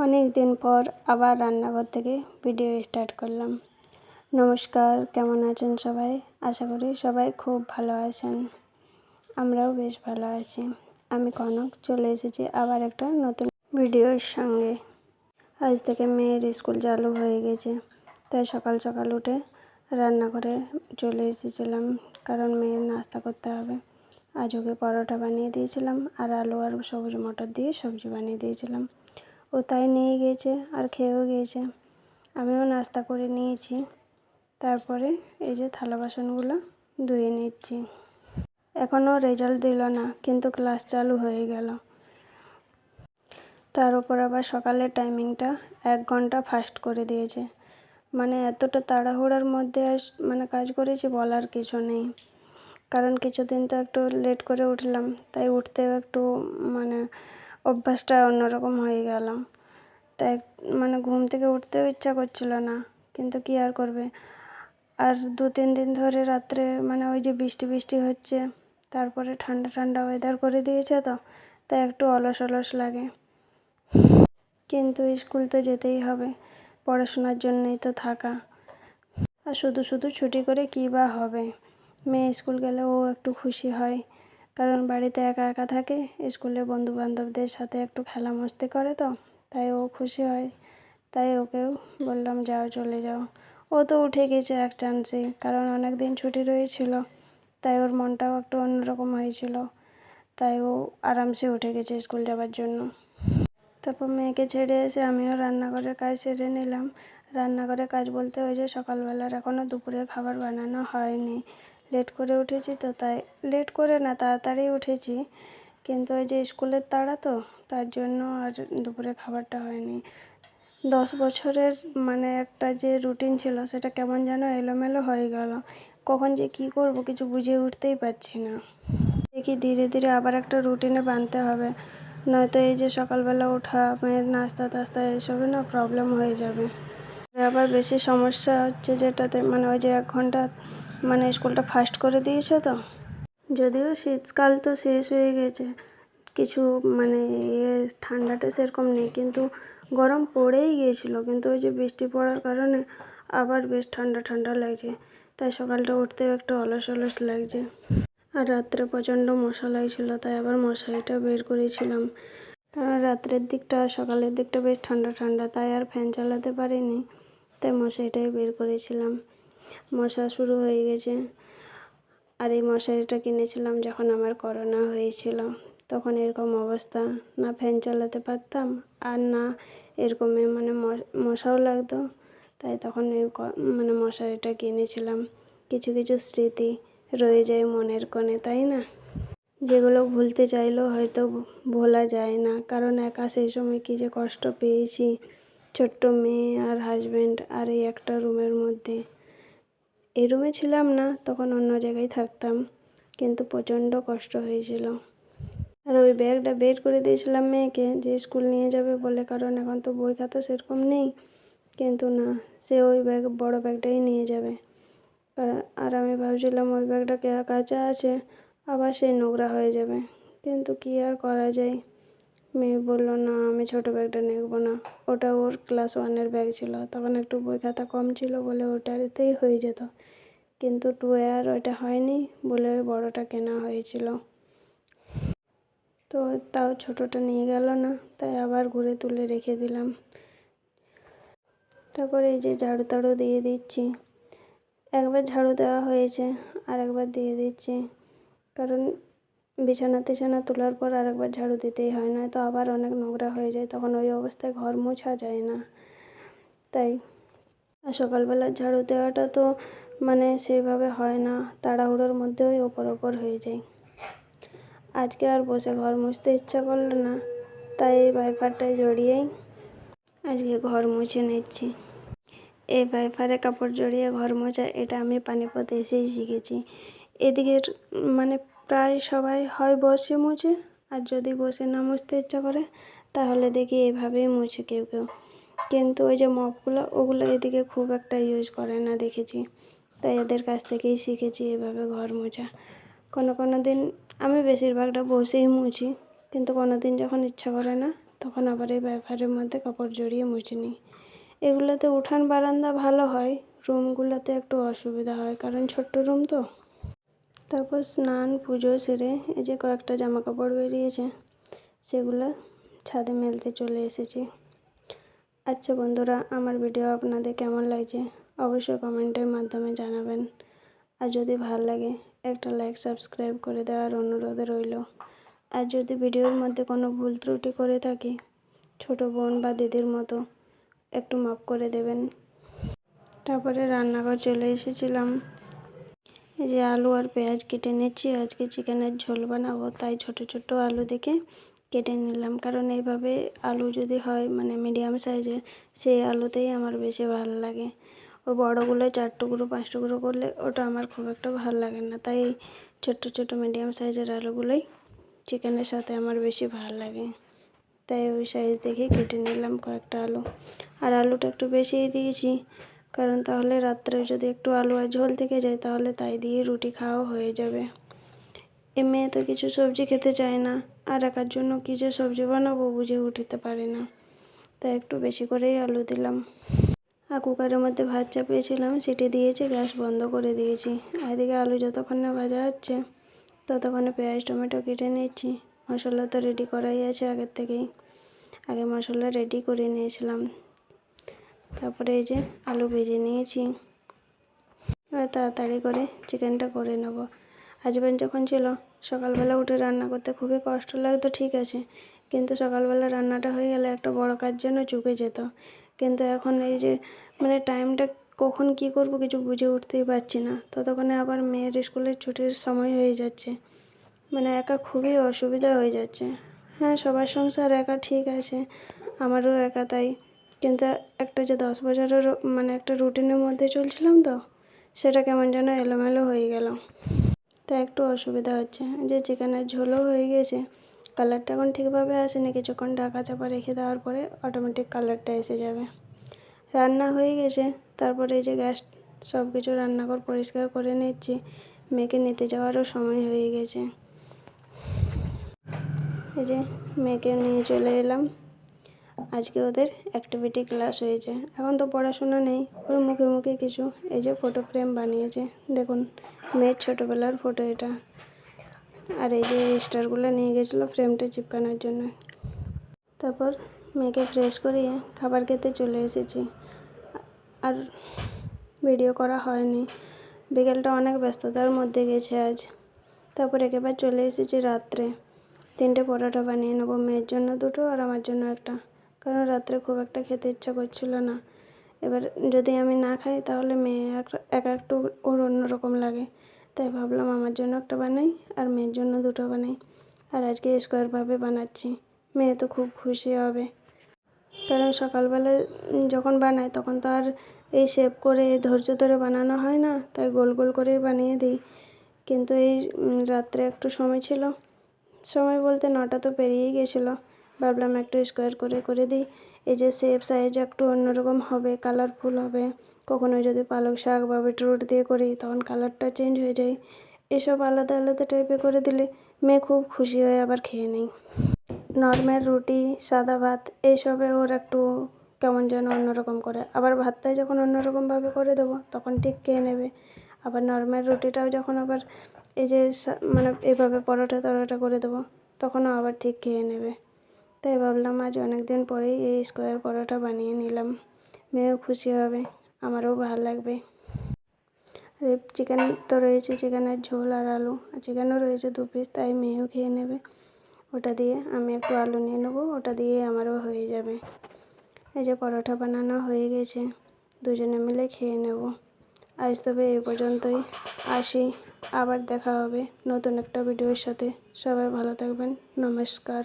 অনেক দিন পর আবার রান্নাঘর থেকে ভিডিও স্টার্ট করলাম। নমস্কার, কেমন আছেন সবাই? আশা করি সবাই খুব ভালো আছেন। আমরাও বেশ ভালো আছি। আমি কনক চলে এসেছি আবার একটা নতুন ভিডিওর সঙ্গে। আজ থেকে মেয়ের স্কুল চালু হয়ে গেছে, তাই সকাল সকাল উঠে রান্নাঘরে চলে এসেছিলাম, কারণ মেয়ের নাস্তা করতে হবে। আজ ওকে পরোটা বানিয়ে দিয়েছিলাম আর আলু আর সবুজ মটর দিয়ে সবজি বানিয়ে দিয়েছিলাম। ও তাই নিয়ে গিয়েছে আর খেয়েও গিয়েছে। আমিও নাস্তা করে নিয়েছি। তারপরে এই যে থালা বাসনগুলো ধুয়ে নিচ্ছি। এখনও রেজাল্ট দিল না, কিন্তু ক্লাস চালু হয়ে গেল। তার উপর আবার সকালের টাইমিংটা 1 ঘন্টা ফাস্ট করে দিয়েছে। মানে এতটা তাড়াহুড়ার মধ্যে কাজ করেছি বলার কিছু নেই। কারণ কিছুদিন তো একটু লেট করে উঠলাম, তাই উঠতেও একটু অভ্যাসটা অন্যরকম হয়ে গেল। তাই ঘুম থেকে উঠতেও ইচ্ছা করছিল না, কিন্তু কি আর করবে। আর 2-3 দিন ধরে রাত্রে ওই যে বৃষ্টি বৃষ্টি হচ্ছে, তারপরে ঠান্ডা ঠান্ডা ওয়েদার করে দিয়েছে, তো তাই একটু অলস অলস লাগে। কিন্তু স্কুল তো যেতেই হবে, পড়াশোনার জন্যই তো থাকা। আর শুধু শুধু ছুটি করে কী বা হবে। মেয়ে স্কুল গেলে ও একটু খুশি হয়, কারণ বাড়িতে একা একা থাকে। স্কুলে বন্ধু বান্ধবদের সাথে একটু খেলা মস্তি করে, তো তাই ও খুশি হয়। তাই ওকেও বললাম যাও, চলে যাও। ও তো উঠে গেছে এক চান্সে, কারণ অনেক দিন ছুটি রয়েছিল, তাই ওর মনটাও একটু অন্যরকম হয়েছিল। তাই ও আরামসে উঠে গেছে স্কুল যাওয়ার জন্য। তারপর মেয়েকে ছেড়ে এসে আমিও রান্নাঘরের কাজ সেরে নিলাম। রান্নাঘরের কাজ বলতে ওই যে সকালবেলার এখনও দুপুরে খাবার বানানো হয়নি। লেট করে উঠেছি, তো তাই লেট করে না, তাড়াতাড়ি উঠেছি, কিন্তু ওই যে স্কুলের তাড়া, তো তার জন্য আর দুপুরে খাবারটা হয়নি। 10 বছরের একটা যে রুটিন ছিল, সেটা কেমন যেন এলোমেলো হয়ে গেল। কখন যে কী করব কিছু বুঝে উঠতেই পারছি না। দেখি ধীরে ধীরে আবার একটা রুটিনে বাঁধতে হবে, নয়তো এই যে সকালবেলা ওঠা, মেয়ের নাস্তা টাস্তা এসবে না প্রবলেম হয়ে যাবে। আবার বেশি সমস্যা হচ্ছে যেটাতে ওই যে 1 ঘন্টা স্কুলটা ফাস্ট করে দিয়েছে, তো যদিও শীতকাল তো শেষ হয়ে গেছে, কিছু ঠান্ডাটা সেরকম নেই, কিন্তু গরম পড়েই গিয়েছিল। কিন্তু ওই যে বৃষ্টি পড়ার কারণে আবার বেশ ঠান্ডা ঠান্ডা লাগছে, তাই সকালটা উঠতেও একটু অলস অলস লাগছে। আর রাত্রে প্রচণ্ড মশা লাগছিল, তাই আবার মশারিটা বের করেছিলাম। কারণ রাত্রের দিকটা আর সকালের দিকটা বেশ ঠান্ডা ঠান্ডা, তাই আর ফ্যান চালাতে পারিনি, তাই মশারিটাই বের করেছিলাম। মশা শুরু হয়ে গেছে। আর এই মশারিটা কিনেছিলাম যখন আমার করোনা হয়েছিল, তখন এরকম অবস্থা, না ফ্যান চালাতে পারতাম আর না এরকমই মশাও লাগতো। তাই তখন এই মশারিটা কিনেছিলাম। কিছু কিছু স্মৃতি রয়ে যায় মনের কোণে, তাই না? যেগুলো ভুলতে চাইলেও হয়তো ভোলা যায় না, কারণ একা সেই সময় কী যে কষ্ট পেয়েছি। ছোট্ট মেয়ে আর হাজব্যান্ড আর এই একটা রুমের মধ্যে। এই রুমে ছিলাম না, তখন অন্য জায়গায় থাকতাম, কিন্তু প্রচণ্ড কষ্ট হয়েছিল। আর ওই ব্যাগটা বের করে দিয়েছিলাম মেয়েকে, যে স্কুল নিয়ে যাবে বলে, কারণ এখন তো বই খাতা সেরকম নেই। কিন্তু না, সে ওই বড় ব্যাগটাই নিয়ে যাবে। আর আমি ভাবছিলাম ওই ব্যাগটা কাঁচা আছে, আবার সেই নোংরা হয়ে যাবে। কিন্তু কী আর করা যায়। মেয়ে বললো না, আমি ছোটো ব্যাগটা নেব না। ওটা ওর ক্লাস 1-এর ব্যাগ ছিল, তখন একটু বই খাতা কম ছিল বলে ওটাতেই হয়ে যেত, কিন্তু 2-এ আর ওইটা হয়নি বলে ওই বড়োটা কেনা হয়েছিল। তো তাও ছোটোটা নিয়ে গেল না, তাই আবার ঘুরে তুলে রেখে দিলাম। তারপরে এই যে ঝাড়ু টাড়ু দিয়ে দিচ্ছি। একবার ঝাড়ু দেওয়া হয়েছে, আর একবার দিয়ে দিচ্ছি, কারণ বিছানা টিছানা তোলার পর আর একবার ঝাড়ু দিতেই হয়, না তো আবার অনেক নোংরা হয়ে যায়, তখন ওই অবস্থায় ঘর মোছা যায় না। তাই আর সকালবেলার ঝাড়ু দেওয়াটা তো সেইভাবে হয় না, তাড়াহুড়োর মধ্যে ওই ওপর হয়ে যায়। আজকে আর বসে ঘর মুছতে ইচ্ছা করলো না, তাই এই ওয়াইপারটায় জড়িয়েই আজকে ঘর মুছে নিচ্ছি। এই ওয়াইপারে কাপড় জড়িয়ে ঘর মোছা, এটা আমি পানিপথে এসেই শিখেছি। এদিকের প্রায় সবাই হয় বসে মুছে, আর যদি বসে না মুছতে ইচ্ছা করে তাহলে দেখি এভাবেই মুছে কেউ কেউ। কিন্তু ওই যে মপগুলো, ওগুলো এদিকে খুব একটা ইউজ করে না দেখেছি, তাই এদের কাছ থেকেই শিখেছি এভাবে ঘর মোছা। কোনো দিন আমি বেশিরভাগটা বসেই মুছি, কিন্তু কোনো দিন যখন ইচ্ছা করে না, তখন আবার এই ওয়াইফারের মধ্যে কাপড় জড়িয়ে মুছে নিই। এগুলোতে উঠান বারান্দা ভালো হয়, রুমগুলোতে একটু অসুবিধা হয় কারণ ছোট্ট রুম তো। তারপর স্নান পুজো সেরে এই যে কয়েকটা জামা কাপড় বেরিয়েছে, সেগুলো ছাদে মেলতে চলে এসেছি। আচ্ছা বন্ধুরা, আমার ভিডিও আপনাদের কেমন লাগছে অবশ্যই কমেন্টের মাধ্যমে জানাবেন। আর যদি ভালো লাগে একটা লাইক সাবস্ক্রাইব করে দেওয়ার অনুরোধ রইল। আর যদি ভিডিওর মধ্যে কোনো ভুল ত্রুটি করে থাকি, ছোট বোন বা দিদির মতো একটু মাফ করে দেবেন। তারপরে রান্নাঘর চলে এসেছিলাম। এই যে আলু আর পেঁয়াজ কেটে নিচ্ছি, আজকে চিকেনের ঝোল বানাবো, তাই ছোট ছোট আলু দেখে কেটে নিলাম। কারণ এইভাবে আলু যদি হয় মানে মিডিয়াম সাইজের, সেই আলুতেই আমার বেশি ভালো লাগে। ও বড়গুলো 4 টুকরো 5 টুকরো করলে ওটা আমার খুব একটা ভালো লাগে না, তাই ছোট্ট ছোট মিডিয়াম সাইজের আলুগুলোই চিকেনের সাথে আমার বেশি ভালো লাগে। তাই ওই সাইজ দেখে কেটে নিলাম কয়েকটা আলু। আর আলুটা একটু বেশিই দিয়েছি, কারণ তাহলে রাত্রে যদি একটু আলু আর ঝোল থেকে যায় তাহলে তাই দিয়ে রুটি খাওয়া হয়ে যাবে। এ মেয়ে তো কিছু সবজি খেতে চায় না, আর একার জন্য কী যে সবজি বানাবো বুঝে উঠতে পারি না, তাই একটু বেশি করেই আলু দিলাম। আর কুকারের মধ্যে ভাত চাপিয়েছিলাম, সিটি দিয়েছি, গ্যাস বন্ধ করে দিয়েছি। এদিকে আলু যতক্ষণ না ভাজা হচ্ছে ততক্ষণে পেঁয়াজ টমেটো কেটে নিচ্ছি। মশলা তো রেডি করাই আছে আগের থেকেই, আগে মশলা রেডি করে নিয়েছিলাম। তারপরে এই যে আলু ভেজে নিয়েছি, এবার তাড়াতাড়ি করে চিকেনটা করে নেব। হাজব্যান্ড যখন ছিল সকালবেলা উঠে রান্না করতে খুবই কষ্ট লাগতো, ঠিক আছে, কিন্তু সকালবেলা রান্নাটা হয়ে গেলে একটা বড় কাজ যেন চুকে যেত। কিন্তু এখন এই যে মানে টাইমটা কখন কি করব কিছু বুঝে উঠতেই পারছি না, ততক্ষণে আবার মেয়ের স্কুলের ছুটির সময় হয়ে যাচ্ছে। মানে একা খুবই অসুবিধা হয়ে যাচ্ছে। হ্যাঁ, সবার সংসার একা ঠিক আছে, আমারও একা, তাই কিন্তু একটা যে 10 বছরের মানে একটা রুটিনের মধ্যে চলছিলাম তো, সেটা কেমন যেন এলোমেলো হয়ে গেল, তাই একটু অসুবিধা হচ্ছে। যে চিকেনের ঝোলও হয়ে গেছে, কালারটা এখন ঠিকভাবে আসেনি, কিছুক্ষণ ঢাকা চাপা রেখে দেওয়ার পরে অটোমেটিক কালারটা এসে যাবে। রান্না হয়ে গেছে, তারপরে এই যে গ্যাস সব কিছু রান্নাঘর পরিষ্কার করে নিচ্ছি, মেয়েকে নিতে যাওয়ারও সময় হয়ে গেছে। এই যে মেয়েকে নিয়ে চলে এলাম, আজকে ওদের অ্যাক্টিভিটি ক্লাস হয়েছে। এখন তো পড়াশোনা নেই, ওই মুখে মুখে কিছু এই যে ফটো ফ্রেম বানিয়েছে, দেখুন মেয়ের ছোটোবেলার ফটো এটা। আর এই যে স্টারগুলো নিয়ে গেছিলো ফ্রেমটা চিপকানোর জন্য। তারপর মেয়েকে ফ্রেশ করিয়ে খাবার খেতে চলে এসেছি, আর ভিডিও করা হয়নি, বিকেলটা অনেক ব্যস্ততার মধ্যে গেছে আজ। তারপর একেবারে চলে এসেছি রাত্রে, 3টে পরোটা বানিয়ে নেবো, মেয়ের জন্য 2টো আর আমার জন্য একটা, কারণ রাত্রে খুব একটা খেতে ইচ্ছা করছিল না। এবার যদি আমি না খাই তাহলে মেয়ে একা একটু ওর অন্যরকম লাগে, তাই ভাবলাম আমার জন্য একটা বানাই আর মেয়ের জন্য 2টো বানাই। আর আজকে স্কোয়ারভাবে বানাচ্ছি, মেয়ে তো খুব খুশি হবে, কারণ সকালবেলা যখন বানাই তখন তো আর এই শেপ করে ধৈর্য ধরে বানানো হয় না, তাই গোল গোল করেই বানিয়ে দিই। কিন্তু এই রাত্রে একটু সময় ছিল, সময় বলতে 9টা তো পেরিয়েই গেছিলো, ভাবলাম একটু স্কোয়ার করে করে দিই। এই যে শেপ সাইজ একটু অন্যরকম হবে, কালারফুল হবে। কখনো যদি পালং শাক বা বিটরুট দিয়ে করি তখন কালারটা চেঞ্জ হয়ে যায়। এসব আলাদা আলাদা টাইপে করে দিলে মেয়ে খুব খুশি হয়ে আবার খেয়ে নেয়। নর্মাল রুটি সাদা ভাত এইসবে ওর একটু কেমন যেন অন্যরকম করে, আবার ভাতটাই যখন অন্যরকমভাবে করে দেবো তখন ঠিক খেয়ে নেবে। আবার নর্মাল রুটিটাও যখন আবার এই যে মানে এইভাবে পরোটা তরোটা করে দেবো তখনও আবার ঠিক খেয়ে নেবে। তাই ভাবলাম আজ অনেক দিন পরেই এই স্কোয়ার পরোটা বানিয়ে নিলাম, মেয়েও খুশি হবে, আমারও ভালো লাগবে। আর চিকেন তো রয়েছে, চিকেনের ঝোল আর আলু, আর চিকেনও রয়েছে 2 পিস, তাই মেয়েও খেয়ে নেবে। ওটা দিয়ে আমি একটু আলু নিয়ে নেবো, ওটা দিয়ে আমারও হয়ে যাবে। এই যে পরোটা বানানো হয়ে গেছে, দুজনে মিলে খেয়ে নেব। আজ তবে এই পর্যন্তই, আসি, আবার দেখা হবে নতুন একটা ভিডিওর সাথে। সবাই ভালো থাকবেন, নমস্কার।